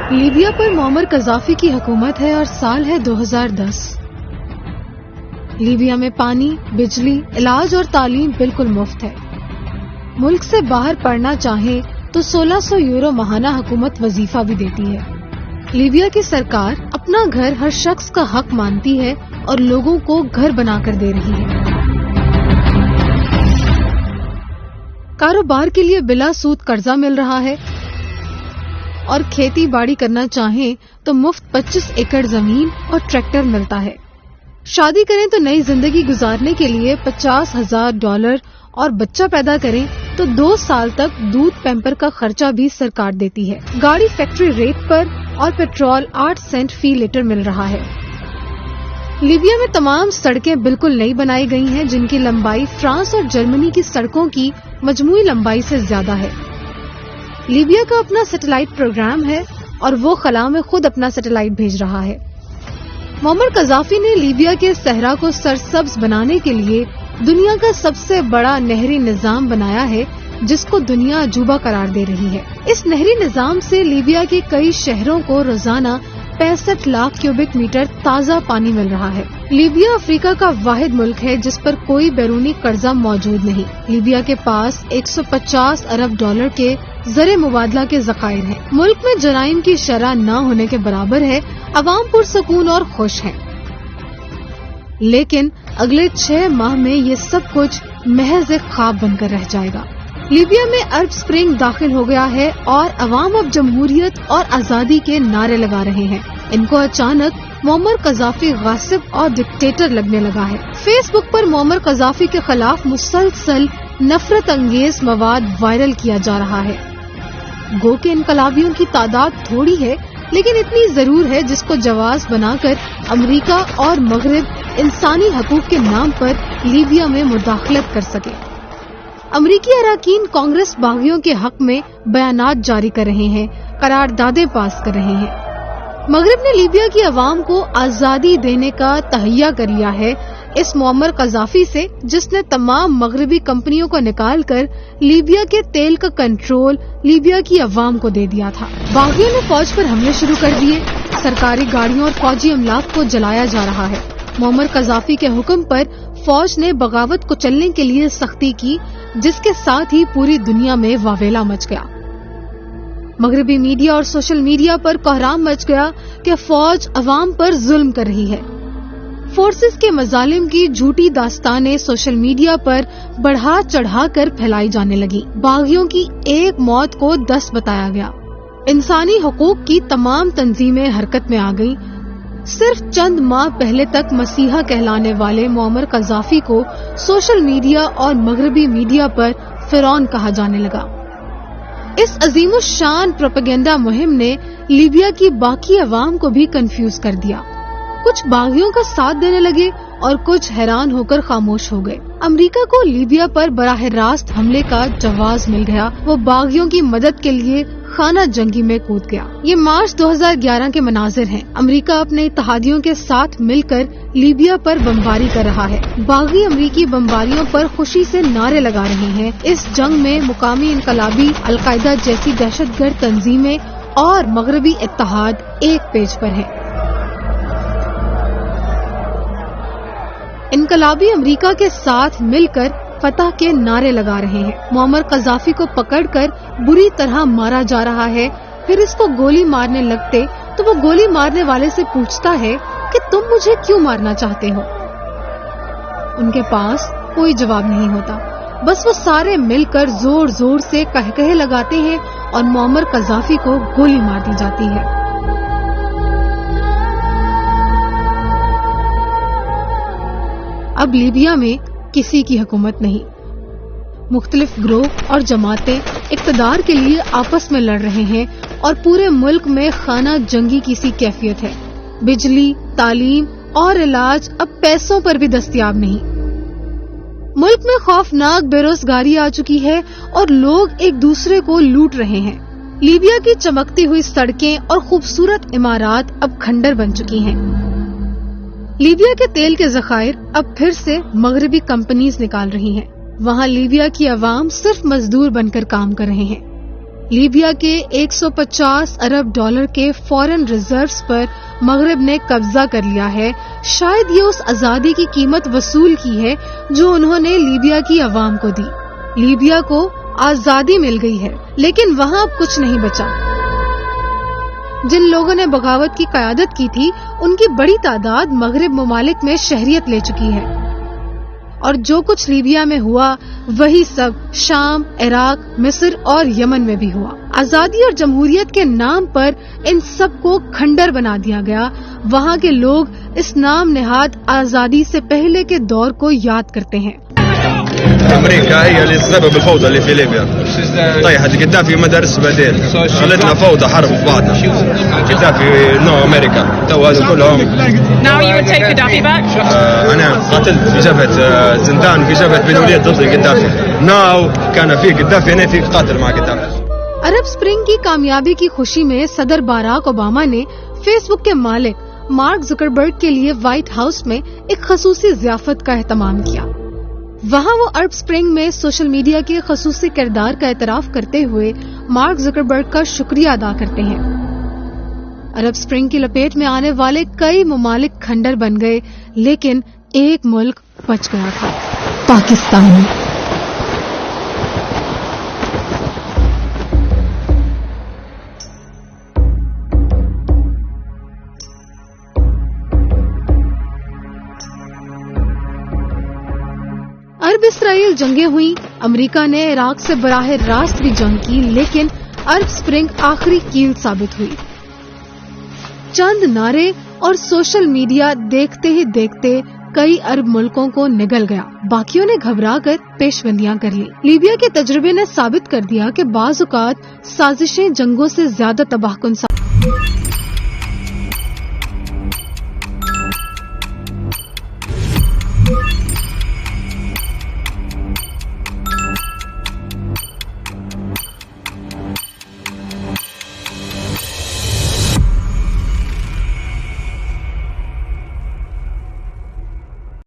Libya پر معمر Gaddafi کی حکومت ہے اور سال ہے 2010۔ لیبیا میں پانی، بجلی، علاج اور تعلیم بالکل مفت ہے۔ ملک سے باہر پڑھنا چاہیں تو 1600 یورو ماہانہ حکومت وظیفہ بھی دیتی ہے۔ لیبیا کی سرکار اپنا گھر ہر شخص کا حق مانتی ہے اور لوگوں کو گھر بنا کر دے رہی ہے۔ کاروبار کے لیے بلا سود قرضہ مل رہا ہے اور کھیتی باڑی کرنا چاہیں تو مفت 25 ایکڑ زمین اور ٹریکٹر ملتا ہے۔ شادی کریں تو نئی زندگی گزارنے کے لیے $50,000 اور بچہ پیدا کریں تو 2 سال تک دودھ پیمپر کا خرچہ بھی سرکار دیتی ہے۔ گاڑی فیکٹری ریٹ پر اور پیٹرول 8 سینٹ فی لیٹر مل رہا ہے۔ لیبیا میں تمام سڑکیں بالکل نئی بنائی گئی ہیں جن کی لمبائی فرانس اور جرمنی کی سڑکوں کی مجموعی لمبائی سے زیادہ ہے۔ لیبیا کا اپنا سیٹلائٹ پروگرام ہے اور وہ خلا میں خود اپنا سیٹلائٹ بھیج رہا ہے۔ معمر قذافی نے لیبیا کے صحرا کو سرسبز بنانے کے لیے دنیا کا سب سے بڑا نہری نظام بنایا ہے جس کو دنیا عجوبہ قرار دے رہی ہے۔ اس نہری نظام سے لیبیا کے کئی شہروں کو روزانہ 65 لاکھ کیوبک میٹر تازہ پانی مل رہا ہے۔ لیبیا افریقہ کا واحد ملک ہے جس پر کوئی بیرونی قرضہ موجود نہیں۔ لیبیا کے پاس $150 ارب کے زر مبادلہ کے ذخائر ہیں۔ ملک میں جرائم کی شرح نہ ہونے کے برابر ہے۔ عوام پرسکون اور خوش ہیں، لیکن اگلے 6 ماہ میں یہ سب کچھ محض ایک خواب بن کر رہ جائے گا۔ لیبیا میں عرب سپرنگ داخل ہو گیا ہے اور عوام اب جمہوریت اور آزادی کے نعرے لگا رہے ہیں۔ ان کو اچانک معمر قذافی غاصب اور ڈکٹیٹر لگنے لگا ہے۔ فیس بک پر معمر قذافی کے خلاف مسلسل نفرت انگیز مواد وائرل کیا جا رہا ہے۔ گو کہ انقلابیوں کی تعداد تھوڑی ہے لیکن اتنی ضرور ہے جس کو جواز بنا کر امریکہ اور مغرب انسانی حقوق کے نام پر لیبیا میں مداخلت کر سکے۔ امریکی اراکین کانگریس باغیوں کے حق میں بیانات جاری کر رہے ہیں، قراردادیں پاس کر رہے ہیں۔ مغرب نے لیبیا کی عوام کو آزادی دینے کا تہیہ کر لیا ہے اس معمر قذافی سے جس نے تمام مغربی کمپنیوں کو نکال کر لیبیا کے تیل کا کنٹرول لیبیا کی عوام کو دے دیا تھا۔ باغیوں نے فوج پر حملے شروع کر دیے، سرکاری گاڑیوں اور فوجی املاک کو جلایا جا رہا ہے۔ معمر قذافی کے حکم پر فوج نے بغاوت کو چلنے کے لیے سختی کی جس کے ساتھ ہی پوری دنیا میں واویلا مچ گیا۔ مغربی میڈیا اور سوشل میڈیا پر کوہرام مچ گیا کہ فوج عوام پر ظلم کر رہی ہے۔ فورسز کے مظالم کی جھوٹی داستانیں سوشل میڈیا پر بڑھا چڑھا کر پھیلائی جانے لگی۔ باغیوں کی ایک موت کو 10 بتایا گیا۔ انسانی حقوق کی تمام تنظیمیں حرکت میں آ گئیں۔ صرف چند ماہ پہلے تک مسیحا کہلانے والے معمر قذافی کو سوشل میڈیا اور مغربی میڈیا پر فرعون کہا جانے لگا۔ اس عظیم الشان پروپیگنڈا مہم نے لیبیا کی باقی عوام کو بھی کنفیوز کر دیا۔ کچھ باغیوں کا ساتھ دینے لگے اور کچھ حیران ہو کر خاموش ہو گئے۔ امریکہ کو لیبیا پر براہ راست حملے کا جواز مل گیا۔ وہ باغیوں کی مدد کے لیے خانہ جنگی میں کود گیا۔ یہ مارچ 2011 کے مناظر ہیں۔ امریکہ اپنے اتحادیوں کے ساتھ مل کر لیبیا پر بمباری کر رہا ہے۔ باغی امریکی بمباریوں پر خوشی سے نعرے لگا رہے ہیں۔ اس جنگ میں مقامی انقلابی، القاعدہ جیسی دہشت گرد تنظیمیں اور مغربی اتحاد ایک پیج پر ہیں۔ انقلابی امریکہ کے ساتھ مل کر فتح کے نعرے لگا رہے ہیں۔ معمر قذافی کو پکڑ کر بری طرح مارا جا رہا ہے، پھر اس کو گولی مارنے لگتے تو وہ گولی مارنے والے سے پوچھتا ہے کہ تم مجھے کیوں مارنا چاہتے ہو؟ ان کے پاس کوئی جواب نہیں ہوتا، بس وہ سارے مل کر زور زور سے قہقہے لگاتے ہیں اور معمر قذافی کو گولی مار دی جاتی ہے۔ اب لیبیا میں کسی کی حکومت نہیں۔ مختلف گروہ اور جماعتیں اقتدار کے لیے آپس میں لڑ رہے ہیں اور پورے ملک میں خانہ جنگی کی سی کیفیت ہے۔ بجلی، تعلیم اور علاج اب پیسوں پر بھی دستیاب نہیں۔ ملک میں خوفناک بے روزگاری آ چکی ہے اور لوگ ایک دوسرے کو لوٹ رہے ہیں۔ لیبیا کی چمکتی ہوئی سڑکیں اور خوبصورت عمارات اب کھنڈر بن چکی ہیں۔ لیبیا کے تیل کے ذخائر اب پھر سے مغربی کمپنیز نکال رہی ہیں۔ وہاں لیبیا کی عوام صرف مزدور بن کر کام کر رہے ہیں۔ لیبیا کے 150 ارب ڈالر کے فورن ریزروز پر مغرب نے قبضہ کر لیا ہے. شاید یہ اس آزادی کی قیمت وصول کی ہے جو انہوں نے لیبیا کی عوام کو دی. لیبیا کو آزادی مل گئی ہے لیکن وہاں اب کچھ نہیں بچا. جن لوگوں نے بغاوت کی قیادت کی تھی ان کی بڑی تعداد مغرب ممالک میں شہریت لے چکی ہے اور جو کچھ لیبیا میں ہوا وہی سب شام، عراق، مصر اور یمن میں بھی ہوا. آزادی اور جمہوریت کے نام پر ان سب کو کھنڈر بنا دیا گیا. وہاں کے لوگ اس نام نہاد آزادی سے پہلے کے دور کو یاد کرتے ہیں. امريكا هي اللي تسبب الفوضى اللي في ليبيا. طيحت قدافي مدارس بديل، خلتنا فوضى حرب في بعضنا. قدافي نو امريكا تو هذا كلهم. Now you would take Gaddafi back? انا قاتلت في جبهة زندان وفي جبهة بن وليد ضد قدافي. ناو كان في قدافي انا في قاتل مع قدافي. عرب سپرنگ کی کامیابی کی خوشی میں صدر باراک اوباما نے فیس بک کے مالک مارک زکربرگ کے لیے وائٹ ہاؤس میں ایک خصوصی ضیافت کا اہتمام کیا. وہاں وہ عرب سپرنگ میں سوشل میڈیا کے خصوصی کردار کا اعتراف کرتے ہوئے مارک زکربرگ کا شکریہ ادا کرتے ہیں. عرب سپرنگ کی لپیٹ میں آنے والے کئی ممالک کھنڈر بن گئے لیکن ایک ملک بچ گیا تھا، پاکستان. عرب اسرائیل جنگیں ہوئیں، امریکہ نے عراق سے براہ راست بھی جنگ کی لیکن عرب سپرنگ آخری کیل ثابت ہوئی. چند نعرے اور سوشل میڈیا دیکھتے ہی دیکھتے کئی عرب ملکوں کو نگل گیا. باقیوں نے گھبرا کر پیش بندیاں کر لی. لیبیا کے تجربے نے ثابت کر دیا کہ بعض اوقات سازشیں جنگوں سے زیادہ تباہ کن